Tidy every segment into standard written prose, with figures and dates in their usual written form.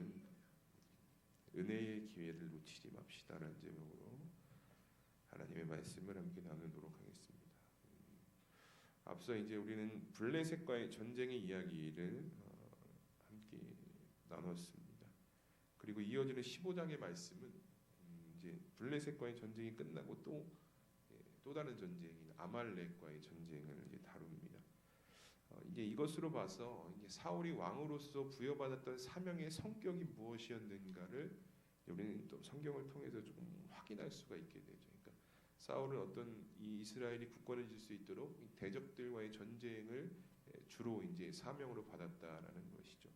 우리는 은혜의 기회를 놓치지 맙시다라는 제목으로 하나님의 말씀을 함께 나누도록 하겠습니다. 앞서 이제 우리는 블레셋과의 전쟁의 이야기를 함께 나눴습니다. 그리고 이어지는 15장의 말씀은 이제 블레셋과의 전쟁이 끝나고 또 다른 전쟁인 아말렉과의 전쟁을 이제 다룹니다. 이제 이것으로 봐서 이제 사울이 왕으로서 부여받았던 사명의 성격이 무엇이었는가를 우리는 또 성경을 통해서 조금 확인할 수가 있게 되죠. 그러니까 사울은 어떤 이 이스라엘이 굳건해질 수 있도록 대적들과의 전쟁을 주로 이제 사명으로 받았다라는 것이죠.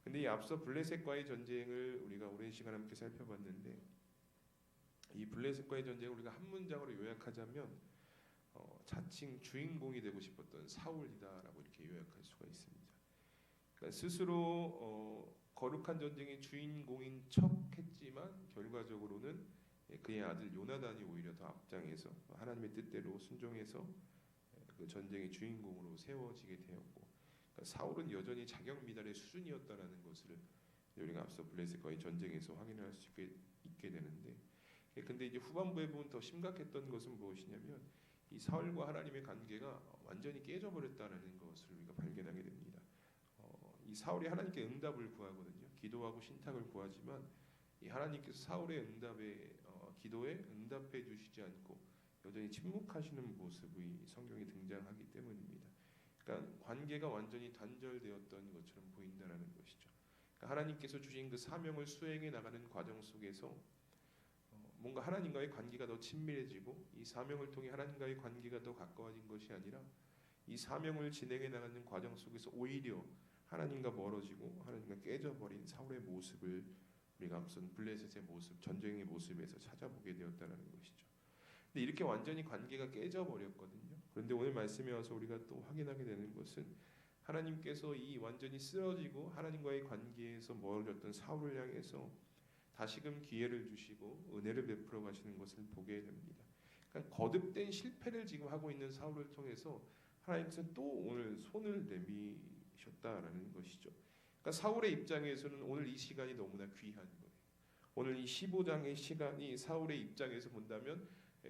근데 이 앞서 블레셋과의 전쟁을 우리가 오랜 시간 함께 살펴봤는데 이 블레셋과의 전쟁을 우리가 한 문장으로 요약하자면 자칭 주인공이 되고 싶었던 사울이다라고 이렇게 요약할 수가 있습니다. 그러니까 스스로 거룩한 전쟁의 주인공인 척했지만 결과적으로는 그의 아들 요나단이 오히려 더 앞장에서 하나님의 뜻대로 순종해서 그 전쟁의 주인공으로 세워지게 되었고, 그러니까 사울은 여전히 자격미달의 수준이었다라는 것을 우리가 앞서 블레셋과의 전쟁에서 확인할 수 있게 되는데, 근데 이제 후반부에 보면 더 심각했던 것은 무엇이냐면 이 사울과 하나님의 관계가 완전히 깨져버렸다는 것을 우리가 발견하게 됩니다. 이 사울이 하나님께 응답을 구하거든요. 기도하고 신탁을 구하지만 이 하나님께서 사울의 기도에 응답해 주시지 않고 여전히 침묵하시는 모습이 성경에 등장하기 때문입니다. 그러니까 관계가 완전히 단절되었던 것처럼 보인다는 것이죠. 그러니까 하나님께서 주신 그 사명을 수행해 나가는 과정 속에서 뭔가 하나님과의 관계가 더 친밀해지고 이 사명을 통해 하나님과의 관계가 더 가까워진 것이 아니라 이 사명을 진행해 나가는 과정 속에서 오히려 하나님과 멀어지고 하나님과 깨져버린 사울의 모습을 우리가 앞선 블레셋의 모습, 전쟁의 모습에서 찾아보게 되었다는 것이죠. 근데 이렇게 완전히 관계가 깨져버렸거든요. 그런데 오늘 말씀에 와서 우리가 또 확인하게 되는 것은 하나님께서 이 완전히 쓰러지고 하나님과의 관계에서 멀어졌던 사울을 향해서 다시금 기회를 주시고 은혜를 베풀어 가시는 것을 보게 됩니다. 그러니까 거듭된 실패를 지금 하고 있는 사울을 통해서 하나님께서 또 오늘 손을 내미셨다라는 것이죠. 그러니까 사울의 입장에서는 오늘 이 시간이 너무나 귀한 거예요. 오늘 이 15장의 시간이 사울의 입장에서 본다면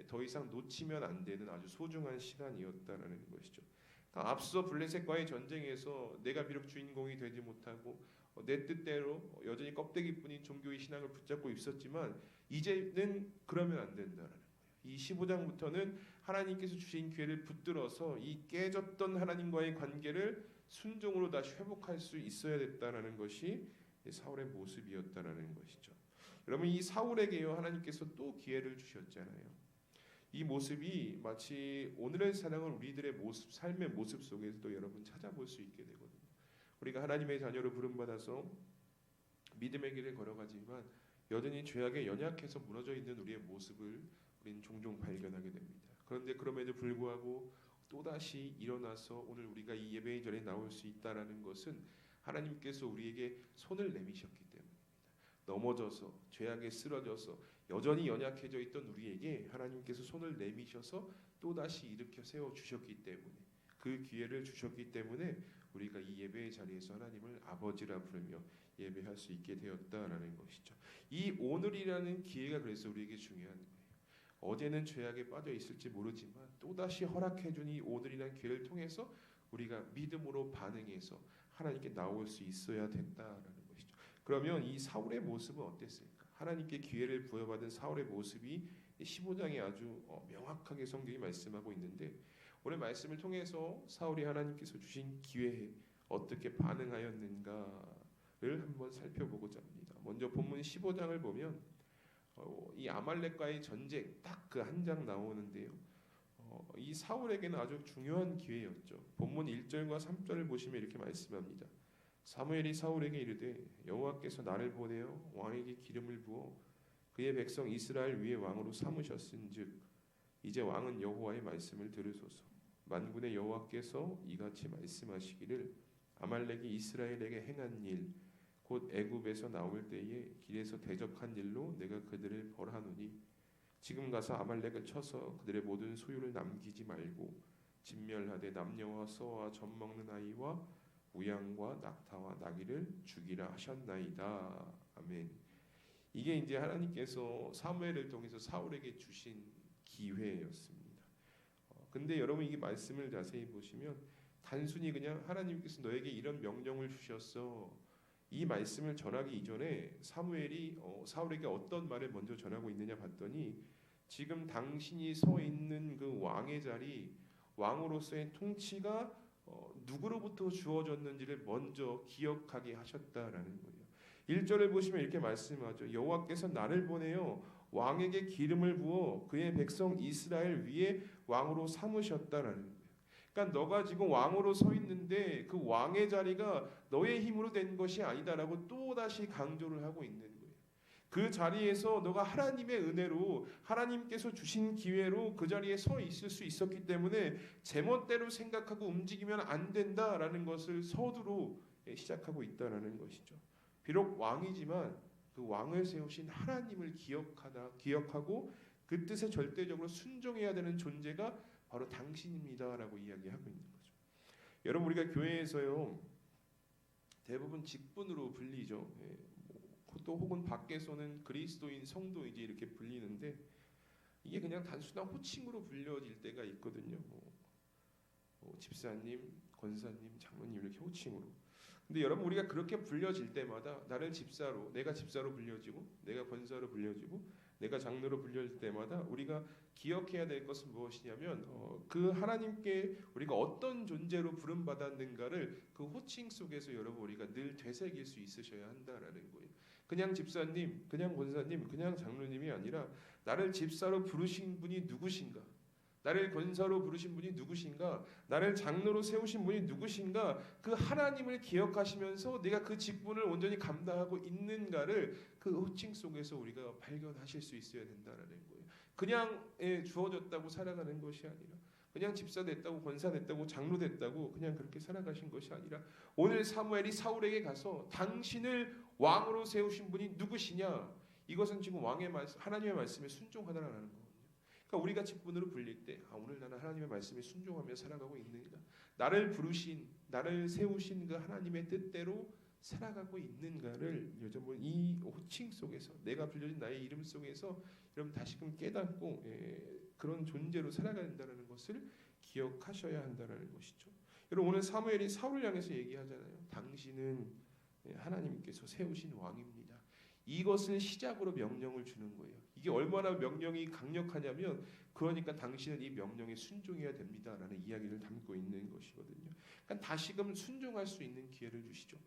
더 이상 놓치면 안 되는 아주 소중한 시간이었다라는 것이죠. 그러니까 앞서 블레셋과의 전쟁에서 내가 비록 주인공이 되지 못하고 내 뜻대로 여전히 껍데기뿐인 종교의 신앙을 붙잡고 있었지만 이제는 그러면 안 된다라는 거예요. 이 15장부터는 하나님께서 주신 기회를 붙들어서 이 깨졌던 하나님과의 관계를 순종으로 다시 회복할 수 있어야 됐다라는 것이 사울의 모습이었다라는 것이죠. 여러분, 이 사울에게요 하나님께서 또 기회를 주셨잖아요. 이 모습이 마치 오늘의 사랑을 우리들의 모습, 삶의 모습 속에서도 여러분 찾아볼 수 있게 되거든요. 우리가 하나님의 자녀로 부름받아서 믿음의 길을 걸어가지만 여전히 죄악에 연약해서 무너져 있는 우리의 모습을 우리는 종종 발견하게 됩니다. 그런데 그럼에도 불구하고 또다시 일어나서 오늘 우리가 이 예배의 자리에 나올 수 있다는 것은 하나님께서 우리에게 손을 내미셨기 때문입니다. 넘어져서 죄악에 쓰러져서 여전히 연약해져 있던 우리에게 하나님께서 손을 내미셔서 또다시 일으켜 세워주셨기 때문에, 그 기회를 주셨기 때문에 우리가 이 예배의 자리에서 하나님을 아버지라 부르며 예배할 수 있게 되었다라는 것이죠. 이 오늘이라는 기회가 그래서 우리에게 중요한 거예요. 어제는 죄악에 빠져 있을지 모르지만 또다시 허락해 준 이 오늘이라는 기회를 통해서 우리가 믿음으로 반응해서 하나님께 나올 수 있어야 된다라는 것이죠. 그러면 이 사울의 모습은 어땠을까? 하나님께 기회를 부여받은 사울의 모습이 15장에 아주 명확하게 성경이 말씀하고 있는데, 오늘 말씀을 통해서 사울이 하나님께서 주신 기회에 어떻게 반응하였는가를 한번 살펴보고자 합니다. 먼저 본문 15장을 보면 이 아말렉과의 전쟁 딱 그 한 장 나오는데요. 이 사울에게는 아주 중요한 기회였죠. 본문 1절과 3절을 보시면 이렇게 말씀합니다. 사무엘이 사울에게 이르되 여호와께서 나를 보내어 왕에게 기름을 부어 그의 백성 이스라엘 위에 왕으로 삼으셨은즉 이제 왕은 여호와의 말씀을 들으소서. 만군의 여호와께서 이같이 말씀하시기를 아말렉이 이스라엘에게 행한 일 곧 애굽에서 나올 때에 길에서 대적한 일로 내가 그들을 벌하노니 지금 가서 아말렉을 쳐서 그들의 모든 소유를 남기지 말고 진멸하되 남녀와 소와 젖먹는 아이와 우양과 낙타와 나귀를 죽이라 하셨나이다. 아멘. 이게 이제 하나님께서 사무엘을 통해서 사울에게 주신 기회였습니다. 근데 여러분 이게 말씀을 자세히 보시면 단순히 그냥 하나님께서 너에게 이런 명령을 주셨어. 이 말씀을 전하기 이전에 사무엘이 사울에게 어떤 말을 먼저 전하고 있느냐 봤더니 지금 당신이 서 있는 그 왕의 자리, 왕으로서의 통치가 누구로부터 주어졌는지를 먼저 기억하게 하셨다라는 거예요. 1절을 보시면 이렇게 말씀하죠. 여호와께서 나를 보내어 왕에게 기름을 부어 그의 백성 이스라엘 위에 왕으로 삼으셨다라는 거예요. 그러니까 너가 지금 왕으로 서 있는데 그 왕의 자리가 너의 힘으로 된 것이 아니다라고 또다시 강조를 하고 있는 거예요. 그 자리에서 너가 하나님의 은혜로 하나님께서 주신 기회로 그 자리에 서 있을 수 있었기 때문에 제멋대로 생각하고 움직이면 안 된다라는 것을 서두로 시작하고 있다라는 것이죠. 비록 왕이지만 그 왕을 세우신 하나님을 기억하고 그 뜻에 절대적으로 순종해야 되는 존재가 바로 당신입니다라고 이야기하고 있는 거죠. 여러분 우리가 교회에서요 대부분 직분으로 불리죠. 또 혹은 밖에서는 그리스도인 성도이지 이렇게 불리는데 이게 그냥 단순한 호칭으로 불려질 때가 있거든요. 집사님, 권사님, 장로님 이렇게 호칭으로. 근데 여러분 우리가 그렇게 불려질 때마다 나를 집사로, 내가 집사로 불려지고 내가 권사로 불려지고 내가 장로로 불려질 때마다 우리가 기억해야 될 것은 무엇이냐면 그 하나님께 우리가 어떤 존재로 부름받았는가를 그 호칭 속에서 여러분 우리가 늘 되새길 수 있으셔야 한다라는 거예요. 그냥 집사님, 그냥 권사님, 그냥 장로님이 아니라 나를 집사로 부르신 분이 누구신가? 나를 권사로 부르신 분이 누구신가? 나를 장로로 세우신 분이 누구신가? 그 하나님을 기억하시면서 내가 그 직분을 온전히 감당하고 있는가를 그 호칭 속에서 우리가 발견하실 수 있어야 된다는 거예요. 그냥 주어졌다고 살아가는 것이 아니라 그냥 집사 됐다고 권사 됐다고 장로 됐다고 그냥 그렇게 살아가신 것이 아니라 오늘 사무엘이 사울에게 가서 당신을 왕으로 세우신 분이 누구시냐? 이것은 지금 왕의 말씀, 하나님의 말씀에 순종하다라는 거예요. 그러니까 우리가 직분으로 불릴 때 오늘 나는 하나님의 말씀에 순종하며 살아가고 있는가? 나를 부르신, 나를 세우신 그 하나님의 뜻대로 살아가고 있는가를 여러분 이 호칭 속에서 내가 불려진 나의 이름 속에서 여러분 다시금 깨닫고 그런 존재로 살아가야 된다는 것을 기억하셔야 한다는 것이죠. 여러분 오늘 사무엘이 사울을 향해서 얘기하잖아요. 당신은 하나님께서 세우신 왕입니다. 이것을 시작으로 명령을 주는 거예요. 이게 얼마나 명령이 강력하냐면 그러니까 당신은 이 명령에 순종해야 됩니다라는 이야기를 담고 있는 것이거든요. 그러니까 다시금 순종할 수 있는 기회를 주시죠.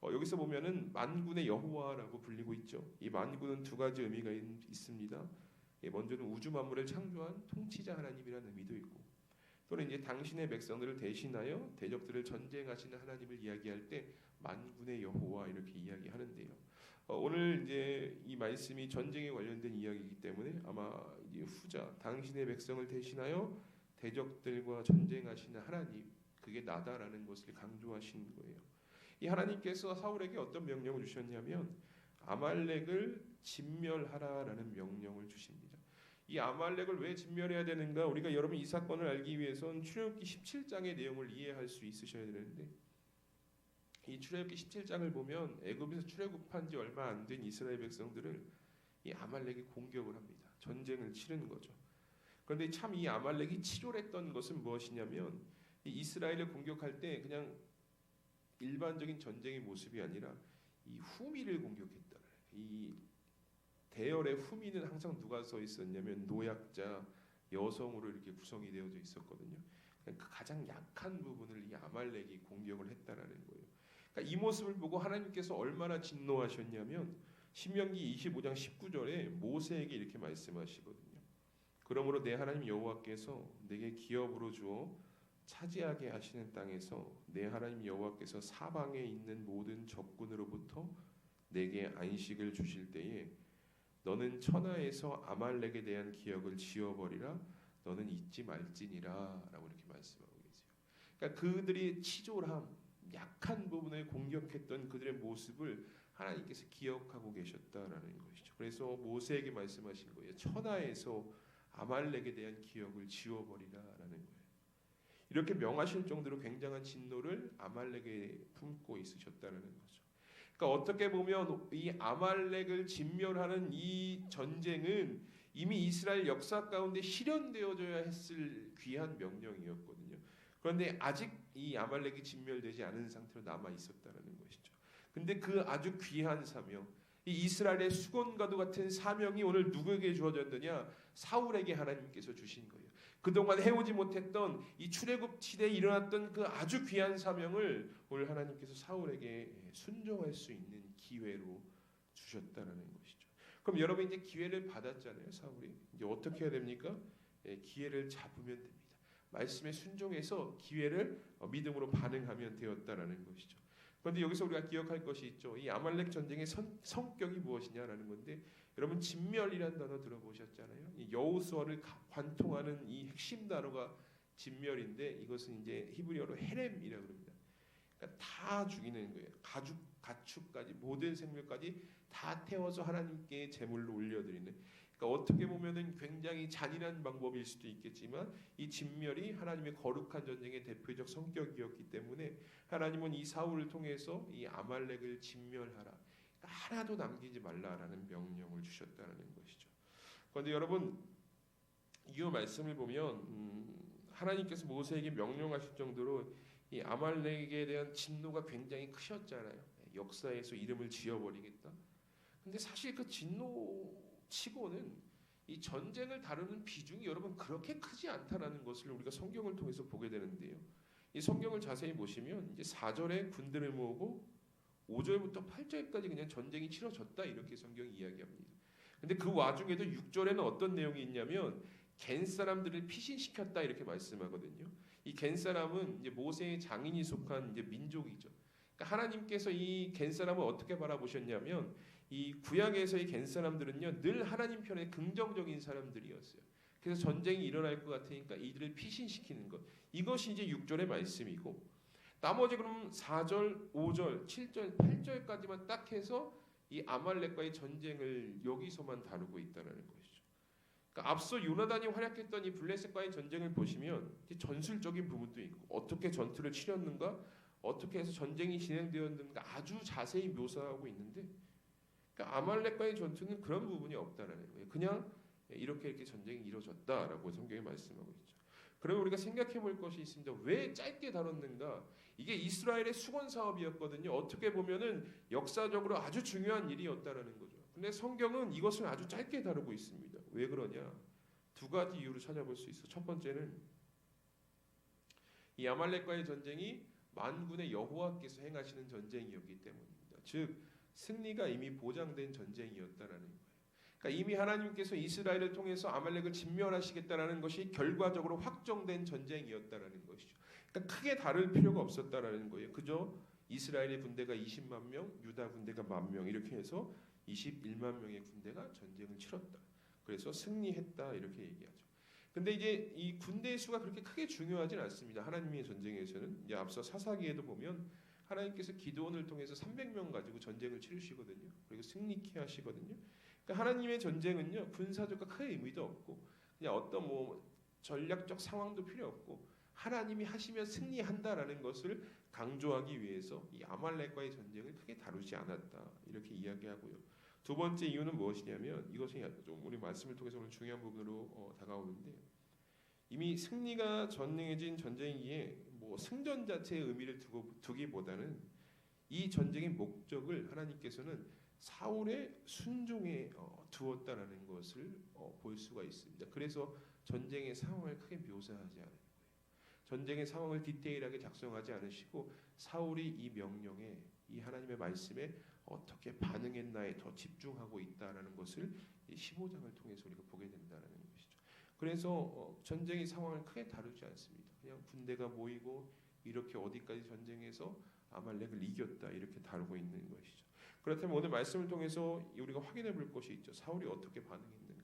여기서 보면은 만군의 여호와라고 불리고 있죠. 이 만군은 두 가지 의미가 있습니다. 먼저는 우주 만물을 창조한 통치자 하나님이라는 의미도 있고 또는 이제 당신의 백성들을 대신하여 대적들을 전쟁하시는 하나님을 이야기할 때 만군의 여호와 이렇게 이야기하는데요. 오늘 이제 이 말씀이 전쟁에 관련된 이야기이기 때문에 아마 이제 후자 당신의 백성을 대신하여 대적들과 전쟁하시는 하나님 그게 나다라는 것을 강조하시는 거예요. 이 하나님께서 사울에게 어떤 명령을 주셨냐면 아말렉을 진멸하라라는 명령을 주십니다. 이 아말렉을 왜 진멸해야 되는가? 우리가 여러분 이 사건을 알기 위해서는 출애굽기 17장의 내용을 이해할 수 있으셔야 되는데 이 출애굽기 17장을 보면 애굽에서 출애굽한 지 얼마 안 된 이스라엘 백성들을 이 아말렉이 공격을 합니다. 전쟁을 치르는 거죠. 그런데 참 이 아말렉이 치졸했던 것은 무엇이냐면 이 이스라엘을 공격할 때 그냥 일반적인 전쟁의 모습이 아니라 이 후미를 공격했다. 이 대열의 후미는 항상 누가 서 있었냐면 노약자, 여성으로 이렇게 구성이 되어져 있었거든요. 그 가장 약한 부분을 이 아말렉이 공격을 했다라는 거예요. 그러니까 이 모습을 보고 하나님께서 얼마나 진노하셨냐면 신명기 25장 19절에 모세에게 이렇게 말씀하시거든요. 그러므로 내 하나님 여호와께서 내게 기업으로 주어 차지하게 하시는 땅에서 내 하나님 여호와께서 사방에 있는 모든 적군으로부터 내게 안식을 주실 때에 너는 천하에서 아말렉에 대한 기억을 지워버리라. 너는 잊지 말지니라라고 이렇게 말씀하고 계세요. 그러니까 그들이 치졸함, 약한 부분을 공격했던 그들의 모습을 하나님께서 기억하고 계셨다라는 것이죠. 그래서 모세에게 말씀하신 거예요. 천하에서 아말렉에 대한 기억을 지워버리라라는 거예요. 이렇게 명하실 정도로 굉장한 진노를 아말렉에 품고 있으셨다는 거죠. 그러니까 어떻게 보면 이 아말렉을 진멸하는 이 전쟁은 이미 이스라엘 역사 가운데 실현되어져야 했을 귀한 명령이었거든요. 그런데 아직 이 아말렉이 진멸되지 않은 상태로 남아 있었다는 것이죠. 근데 그 아주 귀한 사명, 이 이스라엘의 수건과도 같은 사명이 오늘 누구에게 주어졌느냐? 사울에게 하나님께서 주신 거예요. 그동안 해오지 못했던 이 출애굽 시대에 일어났던 그 아주 귀한 사명을 오늘 하나님께서 사울에게 순종할 수 있는 기회로 주셨다는 것이죠. 그럼 여러분 이제 기회를 받았잖아요. 사울이 이제 어떻게 해야 됩니까? 기회를 잡으면 됩니다. 말씀에 순종해서 기회를 믿음으로 반응하면 되었다라는 것이죠. 그런데 여기서 우리가 기억할 것이 있죠. 이 아말렉 전쟁의 성격이 무엇이냐라는 건데, 여러분 진멸이라는 단어 들어보셨잖아요. 이 여호수아를 관통하는 이 핵심 단어가 진멸인데, 이것은 이제 히브리어로 헤렘이라고 합니다. 그러니까 다 죽이는 거예요. 가축까지 모든 생물까지 다 태워서 하나님께 제물로 올려드리는. 그러니까 어떻게 보면은 굉장히 잔인한 방법일 수도 있겠지만 이 진멸이 하나님의 거룩한 전쟁의 대표적 성격이었기 때문에 하나님은 이 사울을 통해서 이 아말렉을 진멸하라, 그러니까 하나도 남기지 말라라는 명령을 주셨다는 것이죠. 그런데 여러분 이 말씀을 보면 하나님께서 모세에게 명령하실 정도로 이 아말렉에 대한 진노가 굉장히 크셨잖아요. 역사에서 이름을 지어버리겠다. 근데 사실 그 진노치고는 이 전쟁을 다루는 비중이 여러분 그렇게 크지 않다라는 것을 우리가 성경을 통해서 보게 되는데요. 이 성경을 자세히 보시면 이제 4절에 군대를 모으고 5절부터 8절까지 그냥 전쟁이 치러졌다 이렇게 성경이 이야기합니다. 근데 그 와중에도 6절에는 어떤 내용이 있냐면 겐 사람들을 피신시켰다 이렇게 말씀하거든요. 이 겐 사람은 이제 모세의 장인이 속한 이제 민족이죠. 그러니까 하나님께서 이 겐 사람을 어떻게 바라보셨냐면 이 구약에서의 겐 사람들은요 늘 하나님 편에 긍정적인 사람들이었어요. 그래서 전쟁이 일어날 것 같으니까 이들을 피신시키는 것, 이것이 이제 6절의 말씀이고, 나머지 그럼 4절, 5절, 7절, 8절까지만 딱 해서 이 아말렉과의 전쟁을 여기서만 다루고 있다는 것이죠. 그러니까 앞서 요나단이 활약했던 이 블레셋과의 전쟁을 보시면 전술적인 부분도 있고 어떻게 전투를 치렀는가, 어떻게 해서 전쟁이 진행되었는가 아주 자세히 묘사하고 있는데, 그러니까 아말렉과의 전투는 그런 부분이 없다는 거예요. 그냥 이렇게 전쟁이 이루어졌다라고 성경이 말씀하고 있죠. 그러면 우리가 생각해 볼 것이 있습니다. 왜 짧게 다뤘는가? 이게 이스라엘의 수건 사업이었거든요. 어떻게 보면은 역사적으로 아주 중요한 일이었다라는 거죠. 근데 성경은 이것을 아주 짧게 다루고 있습니다. 왜 그러냐? 두 가지 이유를 찾아볼 수 있어. 첫 번째는 이 아말렉과의 전쟁이 만군의 여호와께서 행하시는 전쟁이었기 때문입니다. 즉 승리가 이미 보장된 전쟁이었다라는 거예요. 그러니까 이미 하나님께서 이스라엘을 통해서 아말렉을 진멸하시겠다라는 것이 결과적으로 확정된 전쟁이었다라는 것이죠. 그러니까 크게 다를 필요가 없었다라는 거예요. 그저 이스라엘의 군대가 20만 명, 유다 군대가 10,000명 이렇게 해서 21만 명의 군대가 전쟁을 치렀다. 그래서 승리했다 이렇게 얘기하죠. 근데 이제 이 군대의 수가 그렇게 크게 중요하진 않습니다. 하나님의 전쟁에서는 이제 앞서 사사기에도 보면 하나님께서 기드온을 통해서 300명 가지고 전쟁을 치르시거든요. 그리고 승리케 하시거든요. 그러니까 하나님의 전쟁은요 군사적과 큰 의미도 없고 그냥 어떤 뭐 전략적 상황도 필요 없고 하나님이 하시면 승리한다라는 것을 강조하기 위해서 이 아말렉과의 전쟁을 크게 다루지 않았다 이렇게 이야기하고요. 두 번째 이유는 무엇이냐면 이것이 좀 우리 말씀을 통해서 오늘 중요한 부분으로 다가오는데, 이미 승리가 전능해진 전쟁이기에 뭐 승전 자체의 의미를 두기보다는 이 전쟁의 목적을 하나님께서는 사울의 순종에 두었다라는 것을 볼 수가 있습니다. 그래서 전쟁의 상황을 크게 묘사하지 않은 거예요. 전쟁의 상황을 디테일하게 작성하지 않으시고 사울이 이 명령에, 이 하나님의 말씀에 어떻게 반응했나에 더 집중하고 있다라는 것을 이 15장을 통해서 우리가 보게 된다는 것이죠. 그래서 전쟁의 상황을 크게 다루지 않습니다. 그냥 군대가 모이고 이렇게 어디까지 전쟁해서 아말렉을 이겼다 이렇게 다루고 있는 것이죠. 그렇다면 오늘 말씀을 통해서 우리가 확인해 볼 것이 있죠. 사울이 어떻게 반응했는가?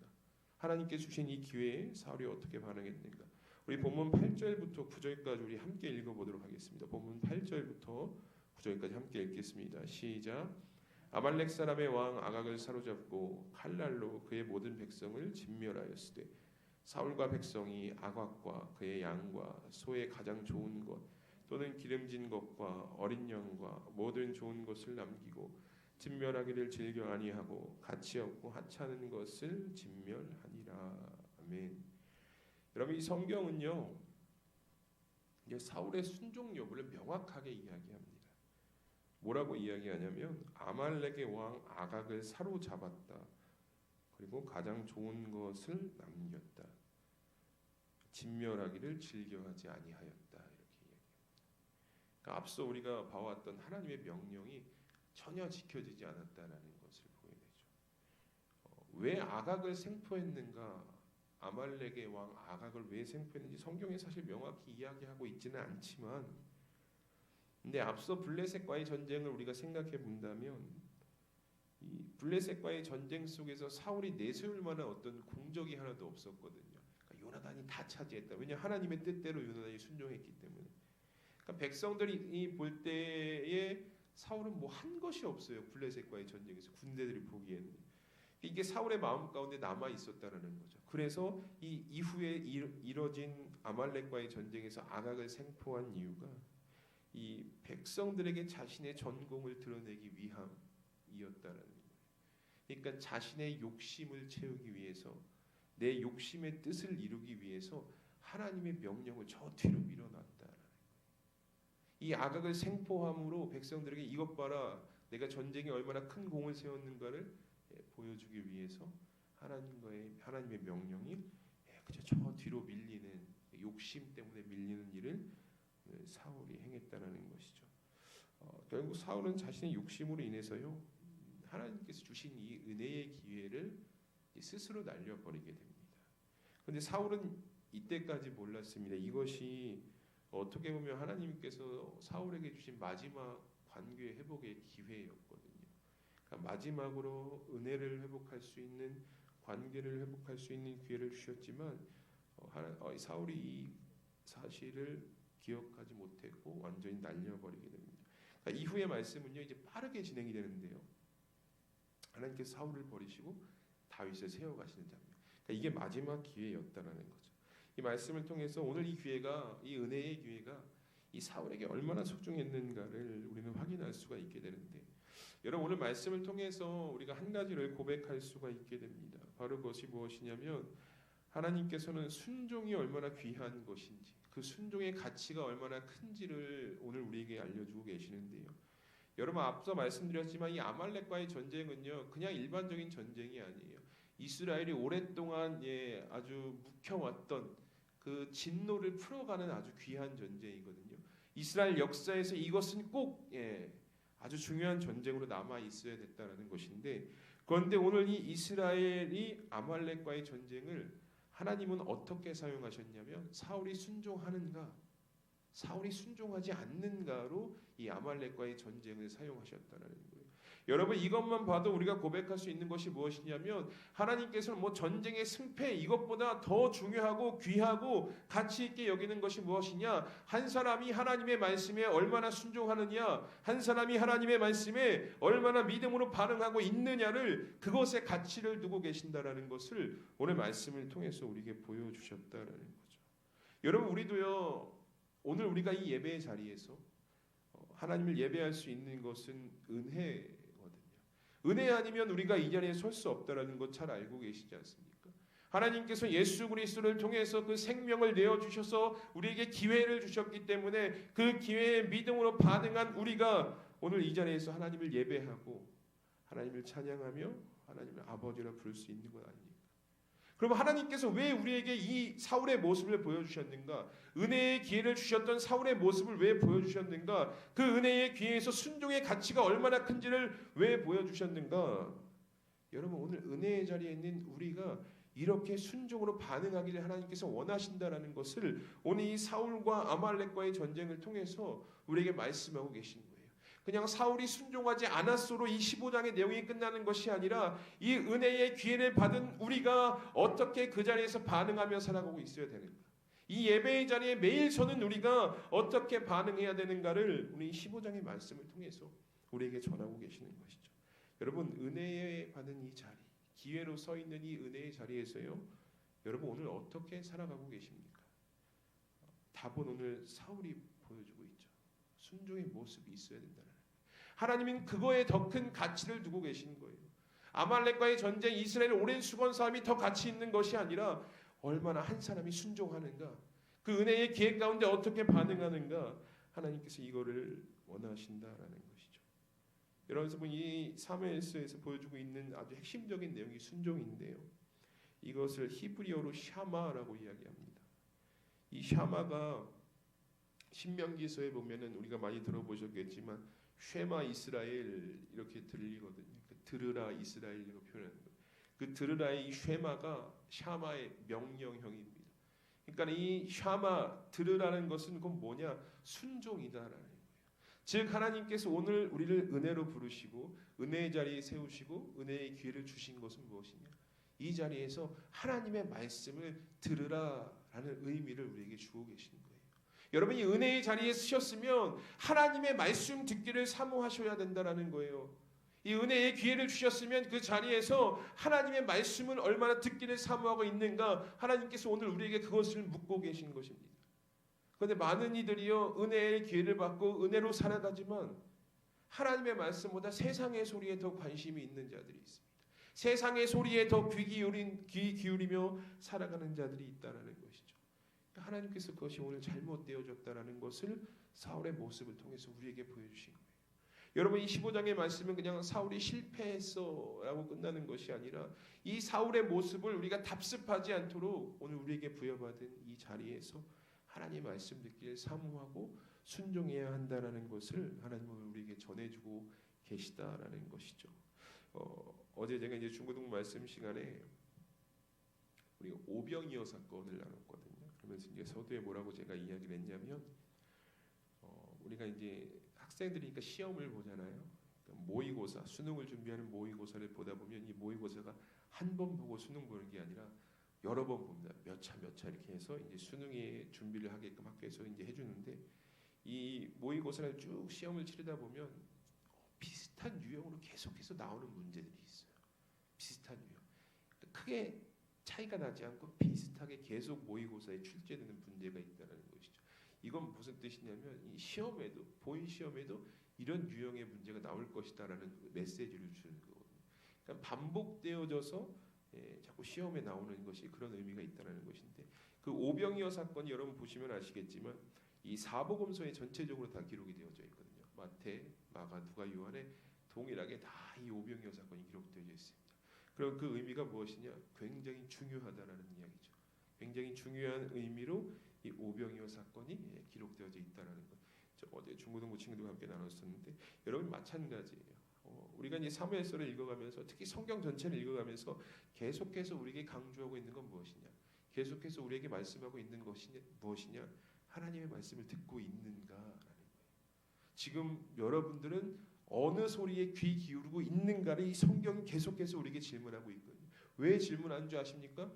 하나님께 주신 이 기회에 사울이 어떻게 반응했는가? 우리 본문 8절부터 9절까지 우리 함께 읽어보도록 하겠습니다. 본문 8절부터 9절까지 함께 읽겠습니다. 시작. 아말렉 사람의 왕 아각을 사로잡고 칼날로 그의 모든 백성을 진멸하였으되 사울과 백성이 아각과 그의 양과 소의 가장 좋은 것 또는 기름진 것과 어린 양과 모든 좋은 것을 남기고 진멸하기를 즐겨 아니하고 가치 없고 하찮은 것을 진멸하니라. 아멘. 여러분, 이 성경은요 이게 사울의 순종 여부를 명확하게 이야기합니다. 뭐라고 이야기하냐면 아말렉의 왕 아각을 사로잡았다. 그리고 가장 좋은 것을 남겼다. 진멸하기를 즐겨하지 아니하였다. 이렇게 이야기합니다. 그러니까 앞서 우리가 봐왔던 하나님의 명령이 전혀 지켜지지 않았다라는 것을 보게 되죠. 왜 아각을 생포했는가? 아말렉의 왕 아각을 왜 생포했는지 성경에 사실 명확히 이야기하고 있지는 않지만, 근데 앞서 블레셋과의 전쟁을 우리가 생각해 본다면 이 블레셋과의 전쟁 속에서 사울이 내세울 만한 어떤 공적이 하나도 없었거든요. 그러니까 요나단이 다 차지했다. 왜냐 하나님의 뜻대로 요나단이 순종했기 때문에. 그러니까 백성들이 볼 때에 사울은 뭐 한 것이 없어요. 블레셋과의 전쟁에서 군대들이 보기에는 이게 사울의 마음 가운데 남아 있었다라는 거죠. 그래서 이 이후에 이뤄진 아말렉과의 전쟁에서 아각을 생포한 이유가 이 백성들에게 자신의 전공을 드러내기 위함이었다라는 거예요. 그러니까 자신의 욕심을 채우기 위해서, 내 욕심의 뜻을 이루기 위해서 하나님의 명령을 저 뒤로 밀어놨다라는 거예요. 이 아각을 생포함으로 백성들에게 이것 봐라, 내가 전쟁에 얼마나 큰 공을 세웠는가를 보여주기 위해서 하나님의 명령이 그저 저 뒤로 밀리는, 욕심 때문에 밀리는 일을 사울이 행했다는 것이죠. 결국 사울은 자신의 욕심으로 인해서요 하나님께서 주신 이 은혜의 기회를 스스로 날려버리게 됩니다. 그런데 사울은 이때까지 몰랐습니다. 이것이 어떻게 보면 하나님께서 사울에게 주신 마지막 관계 회복의 기회였거든요. 그러니까 마지막으로 은혜를 회복할 수 있는, 관계를 회복할 수 있는 기회를 주셨지만 사울이 이 사실을 기억하지 못했고 완전히 날려버리게 됩니다. 그러니까 이후의 말씀은요 이제 빠르게 진행이 되는데요. 하나님께서 사울을 버리시고 다윗을 세워가시는 장면. 그러니까 이게 마지막 기회였다라는 거죠. 이 말씀을 통해서 오늘 이 기회가, 이 은혜의 기회가 이 사울에게 얼마나 소중했는가를 우리는 확인할 수가 있게 되는데, 여러분 오늘 말씀을 통해서 우리가 한 가지를 고백할 수가 있게 됩니다. 바로 그것이 무엇이냐면 하나님께서는 순종이 얼마나 귀한 것인지, 그 순종의 가치가 얼마나 큰지를 오늘 우리에게 알려주고 계시는데요. 여러분 앞서 말씀드렸지만 이 아말렉과의 전쟁은요 그냥 일반적인 전쟁이 아니에요. 이스라엘이 오랫동안 아주 묵혀왔던 그 진노를 풀어가는 아주 귀한 전쟁이거든요. 이스라엘 역사에서 이것은 꼭 아주 중요한 전쟁으로 남아 있어야 됐다는 것인데, 그런데 오늘 이 이스라엘이 아말렉과의 전쟁을 하나님은 어떻게 사용하셨냐면 사울이 순종하는가, 사울이 순종하지 않는가로 이 아말렉과의 전쟁을 사용하셨다는 거예요. 여러분 이것만 봐도 우리가 고백할 수 있는 것이 무엇이냐면 하나님께서는 뭐 전쟁의 승패 이것보다 더 중요하고 귀하고 가치 있게 여기는 것이 무엇이냐, 한 사람이 하나님의 말씀에 얼마나 순종하느냐, 한 사람이 하나님의 말씀에 얼마나 믿음으로 반응하고 있느냐를, 그것에 가치를 두고 계신다라는 것을 오늘 말씀을 통해서 우리에게 보여주셨다라는 거죠. 여러분 우리도요 오늘 우리가 이 예배의 자리에서 하나님을 예배할 수 있는 것은 은혜거든요. 은혜 아니면 우리가 이 자리에 설 수 없다라는 것 잘 알고 계시지 않습니까? 하나님께서 예수 그리스도를 통해서 그 생명을 내어주셔서 우리에게 기회를 주셨기 때문에 그 기회에 믿음으로 반응한 우리가 오늘 이 자리에서 하나님을 예배하고 하나님을 찬양하며 하나님을 아버지라 부를 수 있는 것 아닙니까? 그럼 하나님께서 왜 우리에게 이 사울의 모습을 보여주셨는가? 은혜의 기회를 주셨던 사울의 모습을 왜 보여주셨는가? 그 은혜의 기회에서 순종의 가치가 얼마나 큰지를 왜 보여주셨는가? 여러분 오늘 은혜의 자리에 있는 우리가 이렇게 순종으로 반응하기를 하나님께서 원하신다라는 것을 오늘 이 사울과 아말렉과의 전쟁을 통해서 우리에게 말씀하고 계신 거예요. 그냥 사울이 순종하지 않았으로 이 15장의 내용이 끝나는 것이 아니라 이 은혜의 기회를 받은 우리가 어떻게 그 자리에서 반응하며 살아가고 있어야 되는가, 이 예배의 자리에 매일 서는 우리가 어떻게 반응해야 되는가를 우리 15장의 말씀을 통해서 우리에게 전하고 계시는 것이죠. 여러분 은혜에 받은 이 자리, 기회로 서 있는 이 은혜의 자리에서요 여러분 오늘 어떻게 살아가고 계십니까? 답은 오늘 사울이 보여주고 있죠. 순종의 모습이 있어야 된다는. 하나님은 그거에 더 큰 가치를 두고 계신 거예요. 아말렉과의 전쟁, 이스라엘의 오랜 수건 싸움이 더 가치 있는 것이 아니라 얼마나 한 사람이 순종하는가, 그 은혜의 기회 가운데 어떻게 반응하는가, 하나님께서 이거를 원하신다라는 것이죠. 여러분 이 사무엘서에서 보여주고 있는 아주 핵심적인 내용이 순종인데요. 이것을 히브리어로 샤마라고 이야기합니다. 이 샤마가 신명기서에 보면은 우리가 많이 들어보셨겠지만 쉐마 이스라엘 이렇게 들리거든요. 들으라 이스라엘이라고 표현하는 거예요. 그 들으라의 이 쉐마가 샤마의 명령형입니다. 그러니까 이 샤마 들으라는 것은 그건 뭐냐? 순종이다라는 거예요. 즉 하나님께서 오늘 우리를 은혜로 부르시고 은혜의 자리에 세우시고 은혜의 기회를 주신 것은 무엇이냐? 이 자리에서 하나님의 말씀을 들으라라는 의미를 우리에게 주고 계시는 거예요. 여러분이 은혜의 자리에 서셨으면 하나님의 말씀 듣기를 사모하셔야 된다라는 거예요. 이 은혜의 기회를 주셨으면 그 자리에서 하나님의 말씀을 얼마나 듣기를 사모하고 있는가, 하나님께서 오늘 우리에게 그것을 묻고 계신 것입니다. 그런데 많은 이들이요 은혜의 기회를 받고 은혜로 살아가지만 하나님의 말씀보다 세상의 소리에 더 관심이 있는 자들이 있습니다. 세상의 소리에 더 귀 기울이며 살아가는 자들이 있다는 것이죠. 하나님께서 그것이 오늘 잘못되어졌다는 것을 사울의 모습을 통해서 우리에게 보여주신 거예요. 여러분 이 15장의 말씀은 그냥 사울이 실패했어 라고 끝나는 것이 아니라 이 사울의 모습을 우리가 답습하지 않도록 오늘 우리에게 부여받은 이 자리에서 하나님의 말씀 듣기를 사모하고 순종해야 한다는 것을 하나님은 우리에게 전해주고 계시다라는 것이죠. 어제 제가 이제 중고등 말씀 시간에 우리 오병이어 사건을 나눴거든요. 그러면서 이제 서두에 뭐라고 제가 이야기를 했냐면 우리가 이제 학생들이니까 시험을 보잖아요. 그러니까 모의고사, 수능을 준비하는 모의고사를 보다 보면 이 모의고사가 한 번 보고 수능 보는 게 아니라 여러 번 봅니다. 몇 차 이렇게 해서 이제 수능에 준비를 하게끔 학교에서 이제 해주는데 이 모의고사를 쭉 시험을 치르다 보면 비슷한 유형으로 계속해서 나오는 문제들이 있어요. 비슷한 유형. 크게 차이가 나지 않고 비슷하게 계속 모의고사에 출제되는 문제가 있다는 것이죠. 이건 무슨 뜻이냐면 이 시험에도 보인 시험에도 이런 유형의 문제가 나올 것이다라는 메시지를 주는 거거든요. 그러니까 반복되어져서 자꾸 시험에 나오는 것이 그런 의미가 있다는 것인데 그 오병이어 사건이 여러분 보시면 아시겠지만 이 사복음서에 전체적으로 다 기록이 되어져 있거든요. 마태, 마가, 누가, 요한에 동일하게 다 이 오병이어 사건이 기록되어 있습니다. 그럼 그 의미가 무엇이냐? 굉장히 중요하다라는 이야기죠. 굉장히 중요한 의미로 이 오병이어 사건이 기록되어져 있다라는 것. 어제 중고등부 친구들과 함께 나눴었는데 여러분 마찬가지예요. 우리가 이제 사무엘서를 읽어가면서 특히 성경 전체를 읽어가면서 계속해서 우리에게 강조하고 있는 건 무엇이냐? 계속해서 우리에게 말씀하고 있는 것이 무엇이냐? 하나님의 말씀을 듣고 있는가라는 거예요. 지금 여러분들은 어느 소리에 귀 기울이고 있는가를 이 성경이 계속해서 우리에게 질문하고 있거든요. 왜 질문하는 줄 아십니까?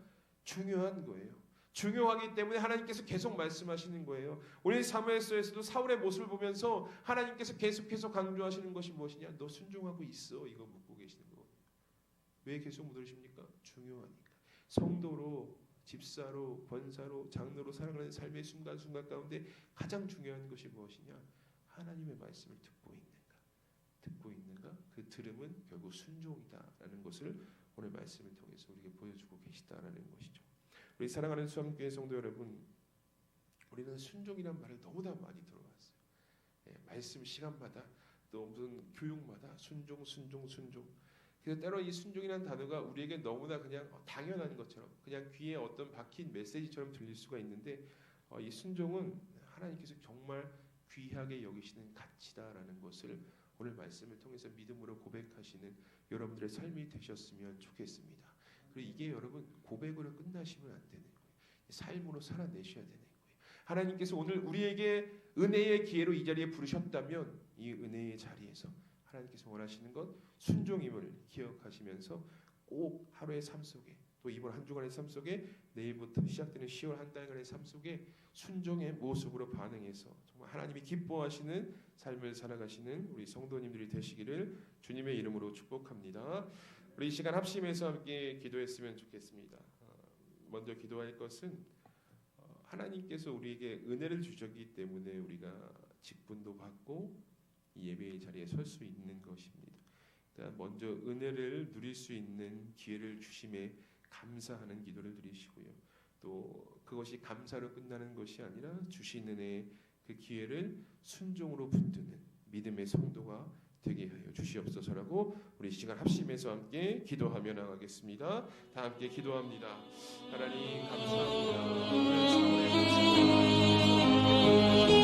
중요한 거예요. 중요하기 때문에 하나님께서 계속 말씀하시는 거예요. 우리 사무엘서에서도 사울의 모습을 보면서 하나님께서 계속해서 강조하시는 것이 무엇이냐? 너 순종하고 있어. 이거 묻고 계시는 거거든요. 왜 계속 묻으십니까? 중요하니까. 성도로, 집사로, 권사로, 장로로 살아가는 삶의 순간순간 가운데 가장 중요한 것이 무엇이냐? 하나님의 말씀을 듣고 있는가? 그 들음은 결국 순종이다라는 것을 오늘 말씀을 통해서 우리에게 보여주고 계시다라는 것이죠. 우리 사랑하는 수험교회 성도 여러분, 우리는 순종이란 말을 너무나 많이 들어왔어요. 말씀 시간마다 또 무슨 교육마다 순종. 그래서 때로 이 순종이라는 단어가 우리에게 너무나 그냥 당연한 것처럼 그냥 귀에 어떤 박힌 메시지처럼 들릴 수가 있는데 이 순종은 하나님께서 정말 귀하게 여기시는 가치다라는 것을 오늘 말씀을 통해서 믿음으로 고백하시는 여러분들의 삶이 되셨으면 좋겠습니다. 그리고 이게 여러분 고백으로 끝나시면 안 되는 거예요. 삶으로 살아내셔야 되는 거예요. 하나님께서 오늘 우리에게 은혜의 기회로 이 자리에 부르셨다면 이 은혜의 자리에서 하나님께서 원하시는 것 순종임을 기억하시면서 꼭 하루의 삶 속에 또 이번 한 주간의 삶 속에 내일부터 시작되는 10월 한 달간의 삶 속에 순종의 모습으로 반응해서 정말 하나님이 기뻐하시는 삶을 살아가시는 우리 성도님들이 되시기를 주님의 이름으로 축복합니다. 우리 이 시간 합심해서 함께 기도했으면 좋겠습니다. 먼저 기도할 것은 하나님께서 우리에게 은혜를 주셨기 때문에 우리가 직분도 받고 이 예배의 자리에 설 수 있는 것입니다. 일단 먼저 은혜를 누릴 수 있는 기회를 주심에 감사하는 기도를 드리시고요. 또 그것이 감사로 끝나는 것이 아니라 주신 은혜의 그 기회를 순종으로 붙드는 믿음의 성도가 되게 하여 주시옵소서라고 우리 시간 합심해서 함께 기도하며 나가겠습니다. 다 함께 기도합니다. 하나님 감사합니다. 오늘 주님의 모습을